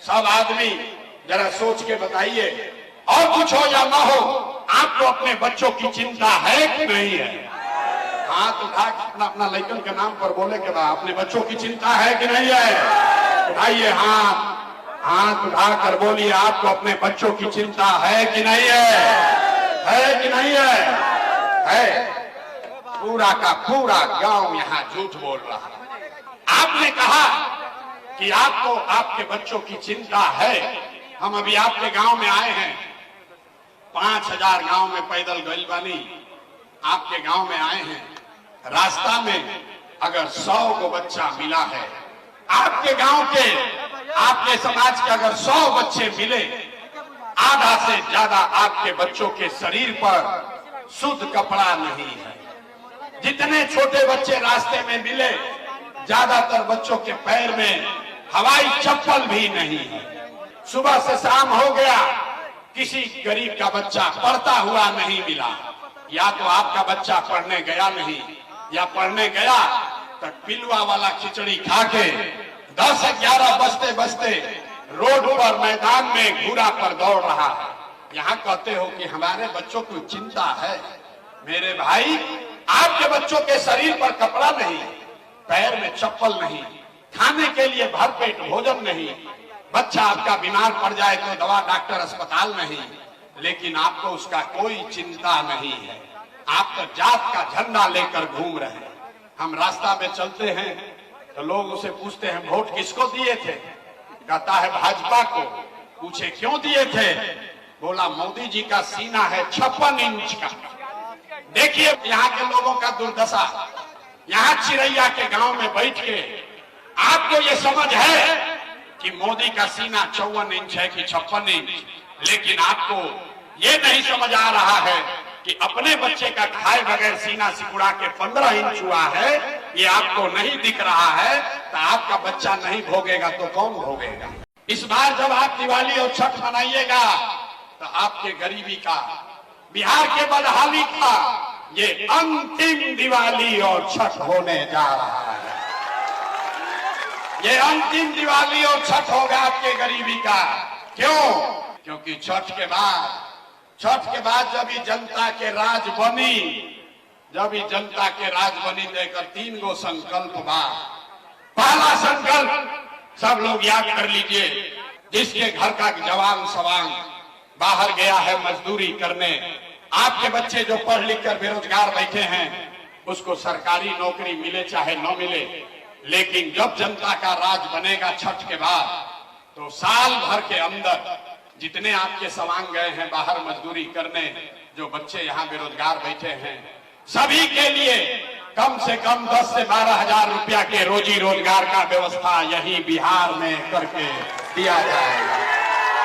सब आदमी जरा सोच के बताइए, और कुछ हो या ना हो, आपको अपने बच्चों की चिंता है कि नहीं है? हाथ उठा अपना अपना लड़कन के नाम पर बोले के बाद अपने बच्चों की चिंता है कि नहीं है? उठाइए हाथ, हाथ उठाकर बोलिए, आपको अपने बच्चों की चिंता है कि नहीं है? है कि नहीं है? है। पूरा का पूरा गांव यहाँ झूठ बोल रहा है। आपने कहा कि आपको आपके बच्चों की चिंता है। हम अभी आपके गांव में आए हैं, 5000 गांव में पैदल गइल बानी, आपके गांव में आए हैं। रास्ता में अगर 100 को बच्चा मिला है, आपके गांव के, आपके समाज के अगर 100 बच्चे मिले, आधा से ज्यादा आपके बच्चों के शरीर पर शुद्ध कपड़ा नहीं है। जितने छोटे बच्चे रास्ते में मिले, ज्यादातर बच्चों के पैर में हवाई चप्पल भी नहीं है। सुबह से शाम हो गया, किसी गरीब का बच्चा पढ़ता हुआ नहीं मिला। या तो आपका बच्चा पढ़ने गया नहीं, या पढ़ने गया तो पिलुआ वाला खिचड़ी खा के 10-11 बजते बजते रोड पर, मैदान में घूरा पर दौड़ रहा है। यहाँ कहते हो कि हमारे बच्चों को चिंता है। मेरे भाई, आपके बच्चों के शरीर पर कपड़ा नहीं, पैर में चप्पल नहीं, खाने के लिए भरपेट भोजन नहीं, बच्चा आपका बीमार पड़ जाए तो दवा डॉक्टर अस्पताल नहीं, लेकिन आपको उसका कोई चिंता नहीं है। आप तो जात का झंडा लेकर घूम रहे हैं। हम रास्ता में चलते हैं तो लोग उसे पूछते हैं, वोट किसको दिए थे? कहता है भाजपा को। पूछे क्यों दिए थे? बोला मोदी जी का सीना है 56 इंच का। देखिए यहाँ के लोगों का दुर्दशा। यहाँ चिरैया के गांव में बैठ के आपको ये समझ है कि मोदी का सीना 54 इंच है कि 56 इंच, लेकिन आपको ये नहीं समझ आ रहा है कि अपने बच्चे का खाए बगैर सीना सिकुड़ा के 15 इंच हुआ है। ये आपको नहीं दिख रहा है, तो आपका बच्चा नहीं भोगेगा तो कौन भोगेगा? इस बार जब आप दिवाली और छठ मनाइएगा तो आपके गरीबी का, बिहार के बदहाली का ये अंतिम दिवाली और छठ होने जा रहा है। ये अंतिम दिवाली और छठ होगा आपके गरीबी का। क्यों? क्योंकि छठ के बाद जब ये जनता के राज बनी, जब ये जनता के राज बनी तो एक 3 गो संकल्प बा। पहला संकल्प सब लोग याद कर लीजिए, जिसके घर का जवान सवांग बाहर गया है मजदूरी करने, आपके बच्चे जो पढ़ लिख कर बेरोजगार बैठे हैं, उसको सरकारी नौकरी मिले चाहे न मिले, लेकिन जब जनता का राज बनेगा छठ के बाद, तो साल भर के अंदर जितने आपके सवांग गए हैं बाहर मजदूरी करने, जो बच्चे यहाँ बेरोजगार बैठे हैं, सभी के लिए कम से कम 10 से 12 हजार रुपया के रोजी रोजगार का व्यवस्था यही बिहार में करके दिया जाएगा।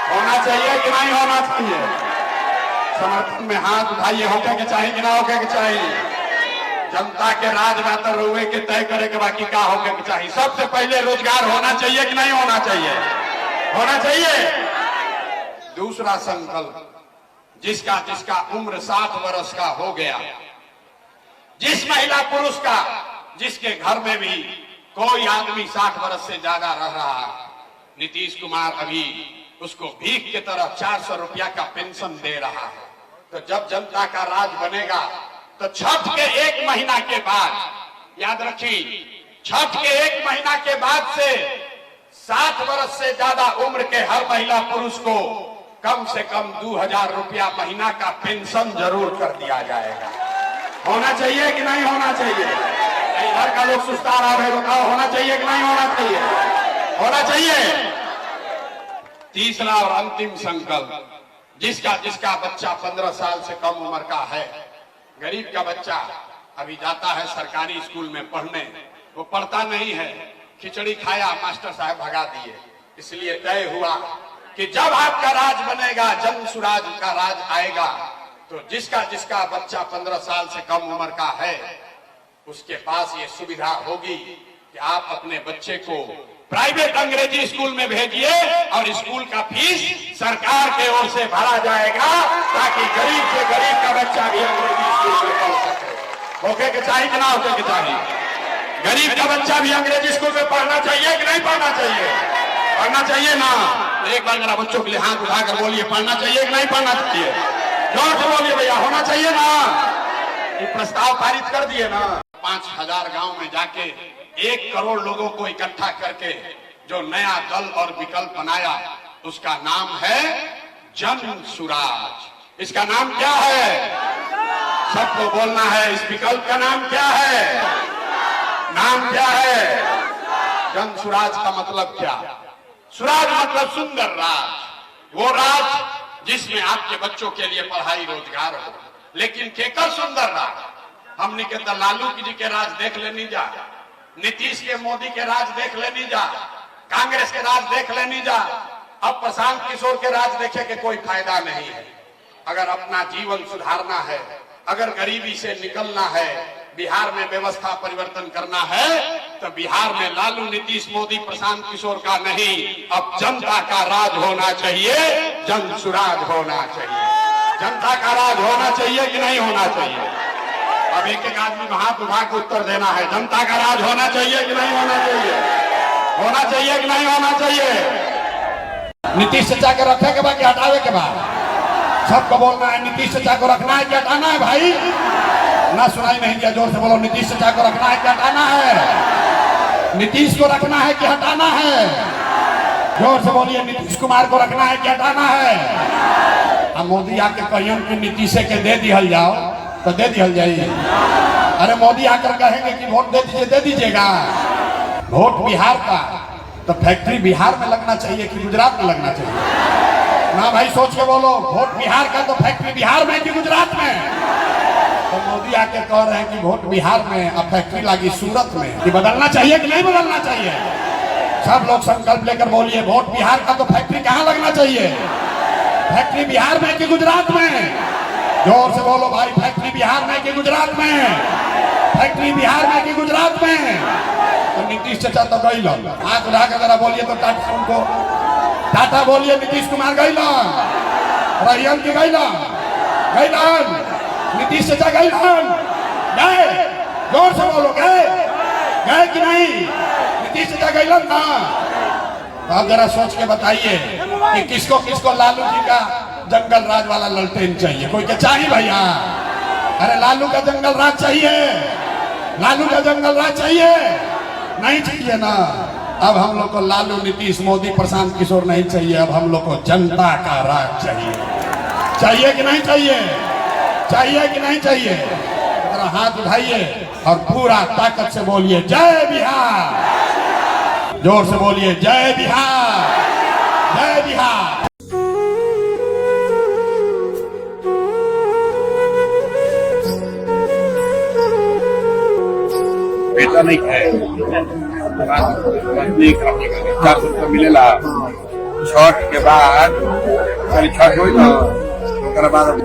होना चाहिए कि नहीं होना चाहिए? समर्थन में हाथ उठाइए। होके के चाहिए कि ना होके के चाहिए? जनता के राज में तो रुए के तय करे के बाकी का होके के चाहिए। सबसे पहले रोजगार होना चाहिए कि नहीं होना चाहिए? होना चाहिए। दूसरा संकल्प, जिसका उम्र 60 वर्ष का हो गया, जिस महिला पुरुष का, जिसके घर में भी कोई आदमी 60 वर्ष से ज्यादा रह रहा है, नीतीश कुमार अभी उसको भीख के तरह 400 रुपया का पेंशन दे रहा है। तो जब जनता का राज बनेगा तो छठ के 1 महीना के बाद, याद रखिए, छठ के 1 महीना के बाद से 60 वर्ष से ज्यादा उम्र के हर महिला पुरुष को कम से कम 2000 रुपया महीना का पेंशन जरूर कर दिया जाएगा। होना चाहिए कि नहीं होना चाहिए? इधर का लोग सुस्ता रहा है, बताओ होना चाहिए कि नहीं होना चाहिए? होना चाहिए। तीसरा और अंतिम संकल्प, जिसका बच्चा 15 साल से कम उम्र का है, गरीब का बच्चा अभी जाता है सरकारी स्कूल में पढ़ने, वो पढ़ता नहीं है, खिचड़ी खाया, मास्टर साहब भगा दिए। इसलिए तय हुआ कि जब आपका राज बनेगा, जन सुराज का राज आएगा, तो जिसका बच्चा 15 साल से कम उम्र का है, उसके पास ये सुविधा होगी कि आप अपने बच्चे को प्राइवेट अंग्रेजी स्कूल में भेजिए और स्कूल का फीस सरकार के ओर से भरा जाएगा, ताकि गरीब से गरीब का बच्चा भी अंग्रेजी स्कूल में पढ़ सके। होके के चाहिए कि ना होके के चाहिए? गरीब का बच्चा भी अंग्रेजी स्कूल में पढ़ना चाहिए कि नहीं पढ़ना चाहिए? पढ़ना चाहिए ना? एक बार जरा बच्चों के लिए हाथ उठाकर बोलिए, पढ़ना चाहिए कि नहीं पढ़ना चाहिए? जोर से बोलिए भैया, होना चाहिए ना? ये प्रस्ताव पारित कर दिए ना? 5000 गांव में जाके 1 करोड़ लोगों को इकट्ठा करके जो नया दल और विकल्प बनाया, उसका नाम है जन सुराज। इसका नाम क्या है? सबको बोलना है, इस विकल्प का नाम क्या है? नाम क्या है? जन सुराज का मतलब क्या? सुराज मतलब सुंदर राज, वो राज जिसमें आपके बच्चों के लिए पढ़ाई रोजगार हो। लेकिन केकर सुंदर राज? हमने के तो लालू जी के राज देख लेनी जा, नीतीश के मोदी के राज देख लेनी जा, कांग्रेस के राज देख लेनी जा। अब प्रशांत किशोर के राज देखे के कोई फायदा नहीं है। अगर अपना जीवन सुधारना है, अगर गरीबी से निकलना है, बिहार में व्यवस्था परिवर्तन करना है, तो बिहार में लालू, नीतीश, मोदी, प्रशांत किशोर का नहीं, अब जनता का राज होना चाहिए, जन सुराज होना चाहिए। जनता का राज होना चाहिए कि नहीं होना चाहिए? अब एक एक आदमी को हाथ उठा के उत्तर देना है। जनता का राज होना चाहिए कि नहीं होना चाहिए? होना चाहिए कि नहीं होना चाहिए? नीतीश चाचा के रखे के बाद कि हटावे के बाद? सबको बोलना है, नीतीश चाचा को रखना है कि हटाना है भाई? ना सुनाई नहीं दिया, जोर से बोलो, नीतीश चाचा को रखना है कि हटाना है? नीतीश को रखना है कि हटाना है? जोर से बोलिए, नीतीश कुमार को रखना है कि हटाना है? अब मोदी आके कहिए कि नीतीश के दे दिहल जाओ, तो दे दिहल जाइए। अरे मोदी आकर कहेंगे कि वोट दे दीजिए, दे दीजिएगा। वोट बिहार का, तो फैक्ट्री बिहार में लगना चाहिए कि गुजरात में लगना चाहिए? ना भाई, सोच के बोलो। वोट बिहार का, तो फैक्ट्री बिहार में कि गुजरात में? तो मोदी आके कह रहे हैं कि वोट बिहार में, अब फैक्ट्री लगी सूरत में। कि बदलना चाहिए कि नहीं बदलना चाहिए? सब लोग संकल्प लेकर बोलिए, वोट बिहार का, तो फैक्ट्री कहाँ लगना चाहिए? फैक्ट्री बिहार में कि गुजरात में? जोर से बोलो भाई, फैक्ट्री बिहार में कि गुजरात में? फैक्ट्री बिहार में कि गुजरात में? तो नीतीश चाचा तो गई लो, हाथ उठा के जरा बोलिए तो टाटा, उनको टाटा बोलिए। नीतीश कुमार गई लो, रहियन की गई लो, गई लो, नीतीश चाचा गई लो, गए? जोर से बोलो, गए? गए कि नहीं? नीतीश चाचा गई लो ना? तो आप जरा सोच के बताइए कि किसको किसको लालू जी का जंगल राज वाला ललटेन चाहिए? कोई क्या चाहिए भैया? अरे लालू का जंगल राज चाहिए? लालू का जंगल राज चाहिए? नहीं चाहिए ना। अब हम लोग को लालू, नीतीश, मोदी, प्रशांत किशोर नहीं चाहिए। अब हम लोग को जनता का राज चाहिए। चाहिए कि नहीं चाहिए? चाहिए कि नहीं चाहिए? जरा हाथ उठाइए और पूरा ताकत से बोलिए, जय बिहार। जोर से बोलिए, जय बिहार, जय बिहार। बेटा नहीं है, 400 रुपया मिलेला। छठ के बाद, छठ हो, 2000